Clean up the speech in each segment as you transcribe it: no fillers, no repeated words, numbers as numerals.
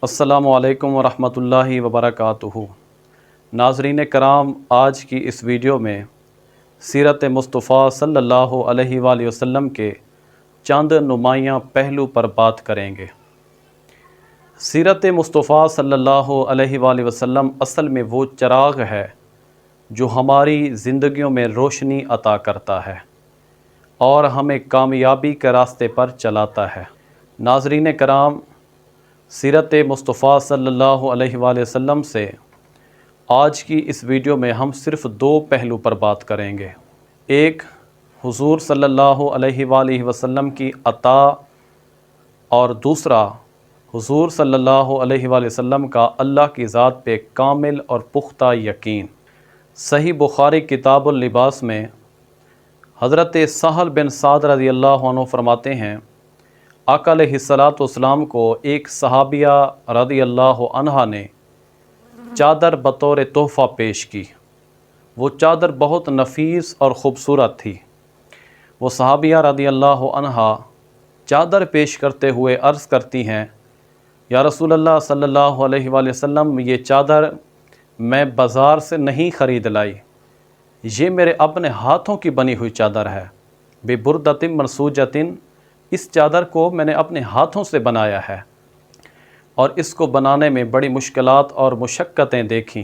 السلام علیکم ورحمۃ اللہ وبرکاتہ۔ ناظرین کرام، آج کی اس ویڈیو میں سیرت مصطفیٰ صلی اللہ علیہ وآلہ وسلم کے چند نمایاں پہلو پر بات کریں گے۔ سیرت مصطفیٰ صلی اللہ علیہ وآلہ وسلم اصل میں وہ چراغ ہے جو ہماری زندگیوں میں روشنی عطا کرتا ہے اور ہمیں کامیابی کے راستے پر چلاتا ہے۔ ناظرین کرام، سیرت مصطفیٰ صلی اللہ علیہ وآلہ وسلم سے آج کی اس ویڈیو میں ہم صرف دو پہلو پر بات کریں گے۔ ایک، حضور صلی اللہ علیہ وآلہ وسلم کی عطا، اور دوسرا، حضور صلی اللہ علیہ وآلہ وسلم کا اللہ کی ذات پہ کامل اور پختہ یقین۔ صحیح بخاری کتاب اللباس میں حضرت سہل بن سعد رضی اللہ عنہ فرماتے ہیں، آقا علیہ الصلاۃ والسلام کو ایک صحابیہ رضی اللہ عنہا نے چادر بطور تحفہ پیش کی۔ وہ چادر بہت نفیس اور خوبصورت تھی۔ وہ صحابیہ رضی اللہ عنہا چادر پیش کرتے ہوئے عرض کرتی ہیں، یا رسول اللہ صلی اللہ علیہ وآلہ وسلم، یہ چادر میں بازار سے نہیں خرید لائی، یہ میرے اپنے ہاتھوں کی بنی ہوئی چادر ہے۔ ببردۃ منسوجۃ، اس چادر کو میں نے اپنے ہاتھوں سے بنایا ہے اور اس کو بنانے میں بڑی مشکلات اور مشقتیں دیکھیں۔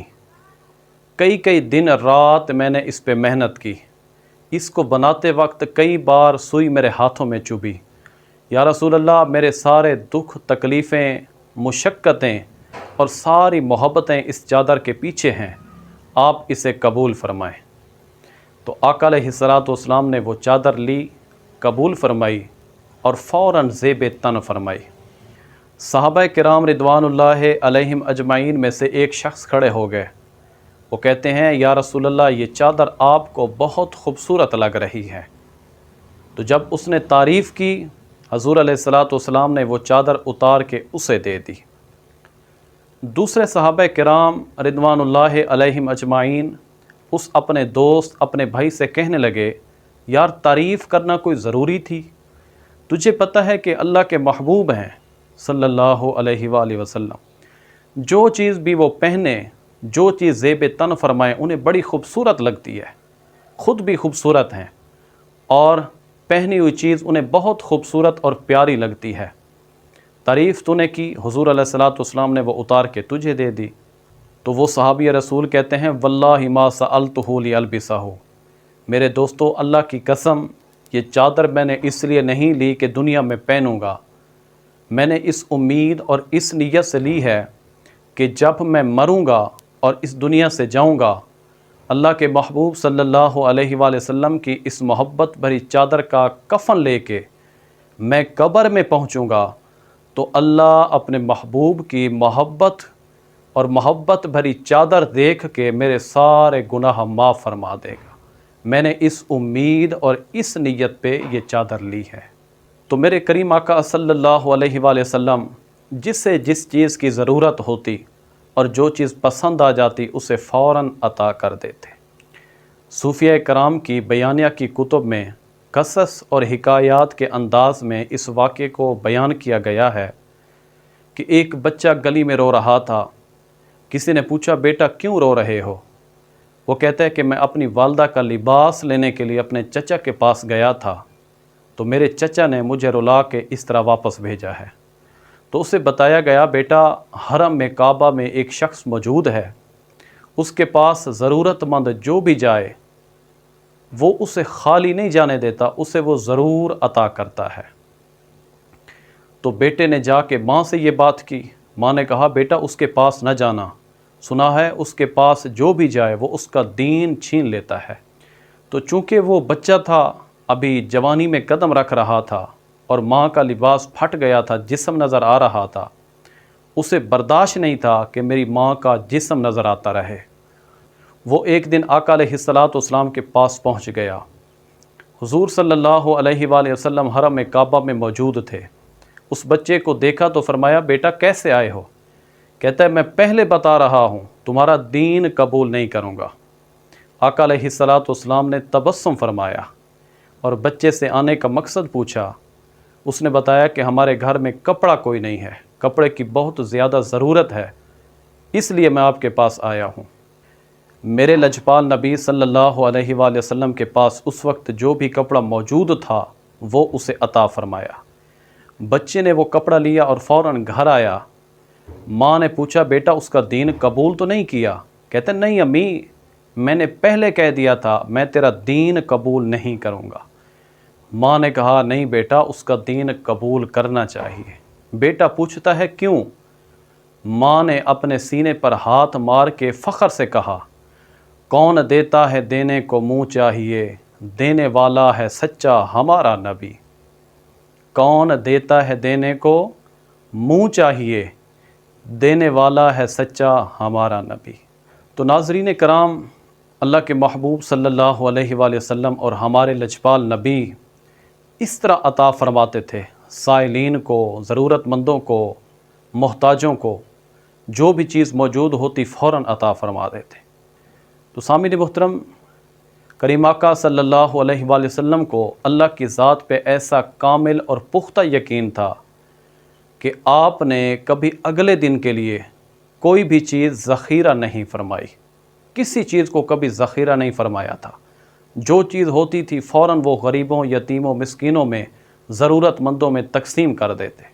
کئی دن رات میں نے اس پہ محنت کی۔ اس کو بناتے وقت کئی بار سوئی میرے ہاتھوں میں چبھی۔ یا رسول اللہ، میرے سارے دکھ، تکلیفیں، مشقتیں اور ساری محبتیں اس چادر کے پیچھے ہیں، آپ اسے قبول فرمائیں۔ تو آقا علیہ الصلاۃ والسلام نے وہ چادر لی، قبول فرمائی اور فوراً زیب تن فرمائی۔ صحابہ کرام رضوان اللہ علیہم اجمعین میں سے ایک شخص کھڑے ہو گئے۔ وہ کہتے ہیں، یا رسول اللہ، یہ چادر آپ کو بہت خوبصورت لگ رہی ہے۔ تو جب اس نے تعریف کی، حضور علیہ الصلاۃ والسلام نے وہ چادر اتار کے اسے دے دی۔ دوسرے صحابہ کرام رضوان اللہ علیہم اجمعین اس اپنے دوست، اپنے بھائی سے کہنے لگے، یار تعریف کرنا کوئی ضروری تھی؟ تجھے پتہ ہے کہ اللہ کے محبوب ہیں صلی اللہ علیہ وآلہ وسلم، جو چیز بھی وہ پہنے، جو چیز زیب تن فرمائیں، انہیں بڑی خوبصورت لگتی ہے، خود بھی خوبصورت ہیں اور پہنی ہوئی چیز انہیں بہت خوبصورت اور پیاری لگتی ہے۔ تعریف تو نے کی، حضور علیہ الصلاۃ والسلام نے وہ اتار کے تجھے دے دی۔ تو وہ صحابی رسول کہتے ہیں، واللہ ما سألتہ لیلبسہ، میرے دوستو، اللہ کی قسم، یہ چادر میں نے اس لیے نہیں لی کہ دنیا میں پہنوں گا، میں نے اس امید اور اس نیت سے لی ہے کہ جب میں مروں گا اور اس دنیا سے جاؤں گا، اللہ کے محبوب صلی اللہ علیہ وآلہ وسلم کی اس محبت بھری چادر کا کفن لے کے میں قبر میں پہنچوں گا تو اللہ اپنے محبوب کی محبت اور محبت بھری چادر دیکھ کے میرے سارے گناہ معاف فرما دے گا۔ میں نے اس امید اور اس نیت پہ یہ چادر لی ہے۔ تو میرے کریم آقا صلی اللہ علیہ وآلہ وسلم جسے جس چیز کی ضرورت ہوتی اور جو چیز پسند آ جاتی اسے فوراً عطا کر دیتے۔ صوفیہ کرام کی بیانیہ کی کتب میں قصص اور حکایات کے انداز میں اس واقعے کو بیان کیا گیا ہے کہ ایک بچہ گلی میں رو رہا تھا۔ کسی نے پوچھا، بیٹا کیوں رو رہے ہو؟ وہ کہتا ہے کہ میں اپنی والدہ کا لباس لینے کے لیے اپنے چچا کے پاس گیا تھا، تو میرے چچا نے مجھے رلا کے اس طرح واپس بھیجا ہے۔ تو اسے بتایا گیا، بیٹا حرم میں کعبہ میں ایک شخص موجود ہے، اس کے پاس ضرورت مند جو بھی جائے وہ اسے خالی نہیں جانے دیتا، اسے وہ ضرور عطا کرتا ہے۔ تو بیٹے نے جا کے ماں سے یہ بات کی۔ ماں نے کہا، بیٹا اس کے پاس نہ جانا، سنا ہے اس کے پاس جو بھی جائے وہ اس کا دین چھین لیتا ہے۔ تو چونکہ وہ بچہ تھا، ابھی جوانی میں قدم رکھ رہا تھا اور ماں کا لباس پھٹ گیا تھا، جسم نظر آ رہا تھا، اسے برداشت نہیں تھا کہ میری ماں کا جسم نظر آتا رہے۔ وہ ایک دن آقا علیہ الصلاۃ والسلام کے پاس پہنچ گیا۔ حضور صلی اللہ علیہ وآلہ وسلم حرم کعبہ میں موجود تھے۔ اس بچے کو دیکھا تو فرمایا، بیٹا کیسے آئے ہو؟ کہتا ہے، میں پہلے بتا رہا ہوں تمہارا دین قبول نہیں کروں گا۔ آقا علیہ الصلاۃ والسلام نے تبسم فرمایا اور بچے سے آنے کا مقصد پوچھا۔ اس نے بتایا کہ ہمارے گھر میں کپڑا کوئی نہیں ہے، کپڑے کی بہت زیادہ ضرورت ہے، اس لیے میں آپ کے پاس آیا ہوں۔ میرے لجپال نبی صلی اللہ علیہ وآلہ وسلم کے پاس اس وقت جو بھی کپڑا موجود تھا وہ اسے عطا فرمایا۔ بچے نے وہ کپڑا لیا اور فوراً گھر آیا۔ ماں نے پوچھا بیٹا اس کا دین قبول تو نہیں کیا؟ کہتے نہیں امی، میں نے پہلے کہہ دیا تھا میں تیرا دین قبول نہیں کروں گا۔ ماں نے کہا نہیں بیٹا اس کا دین قبول کرنا چاہیے۔ بیٹا پوچھتا ہے کیوں؟ ماں نے اپنے سینے پر ہاتھ مار کے فخر سے کہا کون دیتا ہے دینے کو منہ چاہیے، دینے والا ہے سچا ہمارا نبی۔ کون دیتا ہے دینے کو منہ چاہیے، دینے والا ہے سچا ہمارا نبی۔ تو ناظرین کرام، اللہ کے محبوب صلی اللہ علیہ وآلہ وسلم اور ہمارے لجپال نبی اس طرح عطا فرماتے تھے، سائلین کو، ضرورت مندوں کو، محتاجوں کو جو بھی چیز موجود ہوتی فوراً عطا فرما دیتے۔ تو سامعین محترم، کریم آقا صلی اللہ علیہ وآلہ وسلم کو اللہ کی ذات پہ ایسا کامل اور پختہ یقین تھا کہ آپ نے کبھی اگلے دن کے لیے کوئی بھی چیز ذخیرہ نہیں فرمائی، کسی چیز کو کبھی ذخیرہ نہیں فرمایا تھا۔ جو چیز ہوتی تھی فوراً وہ غریبوں، یتیموں، مسکینوں میں، ضرورت مندوں میں تقسیم کر دیتے۔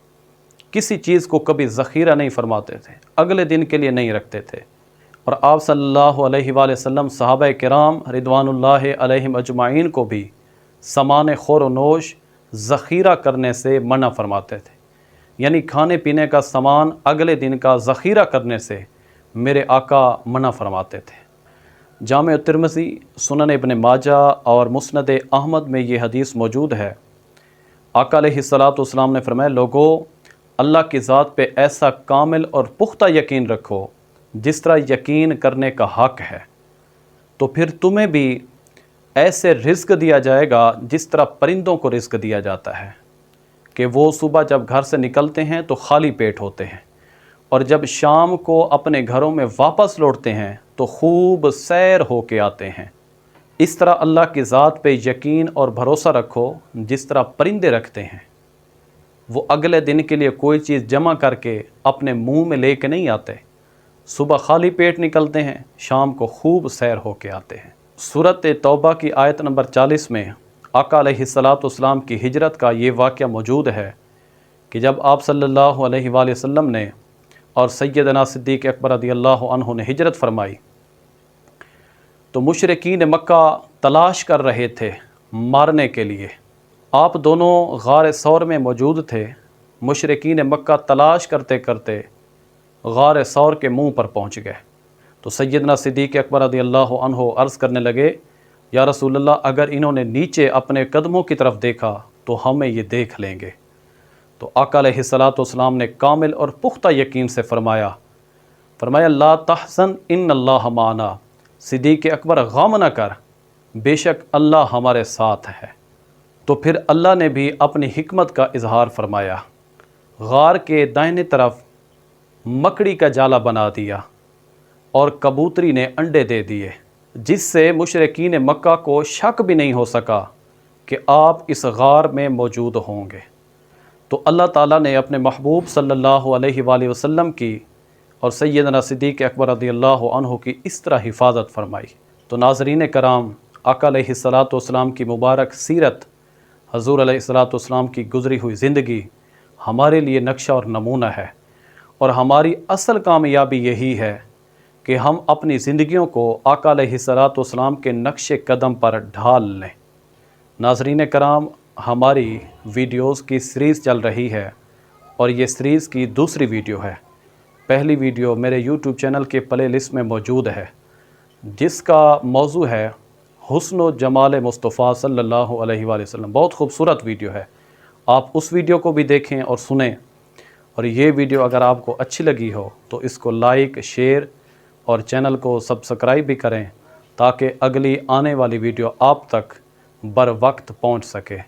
کسی چیز کو کبھی ذخیرہ نہیں فرماتے تھے، اگلے دن کے لیے نہیں رکھتے تھے۔ اور آپ صلی اللہ علیہ وآلہ وسلم صحابہ کرام رضوان اللہ علیہم اجمعین کو بھی سامان خور و نوش ذخیرہ کرنے سے منع فرماتے تھے، یعنی کھانے پینے کا سامان اگلے دن کا ذخیرہ کرنے سے میرے آقا منع فرماتے تھے۔ جامع ترمذی، سنن ابن ماجہ اور مسند احمد میں یہ حدیث موجود ہے۔ آقا علیہ الصلوۃ نے فرمایا لوگو اللہ کی ذات پہ ایسا کامل اور پختہ یقین رکھو جس طرح یقین کرنے کا حق ہے، تو پھر تمہیں بھی ایسے رزق دیا جائے گا جس طرح پرندوں کو رزق دیا جاتا ہے کہ وہ صبح جب گھر سے نکلتے ہیں تو خالی پیٹ ہوتے ہیں، اور جب شام کو اپنے گھروں میں واپس لوٹتے ہیں تو خوب سیر ہو کے آتے ہیں۔ اس طرح اللہ کی ذات پہ یقین اور بھروسہ رکھو جس طرح پرندے رکھتے ہیں۔ وہ اگلے دن کے لیے کوئی چیز جمع کر کے اپنے منہ میں لے کے نہیں آتے، صبح خالی پیٹ نکلتے ہیں، شام کو خوب سیر ہو کے آتے ہیں۔ سورۃ توبہ کی آیت نمبر 40 میں آقا علیہ الصلوۃ کی ہجرت کا یہ واقعہ موجود ہے کہ جب آپ صلی اللہ علیہ وآلہ وسلم نے اور سیدنا صدیق اکبر رضی اللہ عنہ نے ہجرت فرمائی تو مشرکین مکہ تلاش کر رہے تھے مارنے کے لیے۔ آپ دونوں غار ثور میں موجود تھے۔ مشرکین مکہ تلاش کرتے کرتے غار ثور کے منہ پر پہنچ گئے تو سیدنا صدیق اکبر رضی اللہ عنہ عرض کرنے لگے یا رسول اللہ اگر انہوں نے نیچے اپنے قدموں کی طرف دیکھا تو ہمیں یہ دیکھ لیں گے۔ تو آقا علیہ الصلوۃ نے کامل اور پختہ یقین سے فرمایا لا تحزن ان اللہ معنا، صدیق اکبر غم نہ کر، بے شک اللہ ہمارے ساتھ ہے۔ تو پھر اللہ نے بھی اپنی حکمت کا اظہار فرمایا، غار کے دائیں طرف مکڑی کا جالا بنا دیا اور کبوتری نے انڈے دے دیے، جس سے مشرکین مکہ کو شک بھی نہیں ہو سکا کہ آپ اس غار میں موجود ہوں گے۔ تو اللہ تعالیٰ نے اپنے محبوب صلی اللہ علیہ وآلہ وسلم کی اور سیدنا صدیق اکبر رضی اللہ عنہ کی اس طرح حفاظت فرمائی۔ تو ناظرین کرام، آقا علیہ الصلوۃ کی مبارک سیرت، حضور علیہ الصلوۃ کی گزری ہوئی زندگی ہمارے لیے نقشہ اور نمونہ ہے، اور ہماری اصل کامیابی یہی ہے کہ ہم اپنی زندگیوں کو آقا علیہ الصلوۃ کے نقش قدم پر ڈھال لیں۔ ناظرین کرام، ہماری ویڈیوز کی سیریز چل رہی ہے اور یہ سیریز کی دوسری ویڈیو ہے۔ پہلی ویڈیو میرے یوٹیوب چینل کے پلے لسٹ میں موجود ہے جس کا موضوع ہے حسن و جمال مصطفیٰ صلی اللہ علیہ وآلہ وسلم۔ بہت خوبصورت ویڈیو ہے، آپ اس ویڈیو کو بھی دیکھیں اور سنیں، اور یہ ویڈیو اگر آپ کو اچھی لگی ہو تو اس کو لائک، شیئر اور چینل کو سبسکرائب بھی کریں تاکہ اگلی آنے والی ویڈیو آپ تک بر وقت پہنچ سکے۔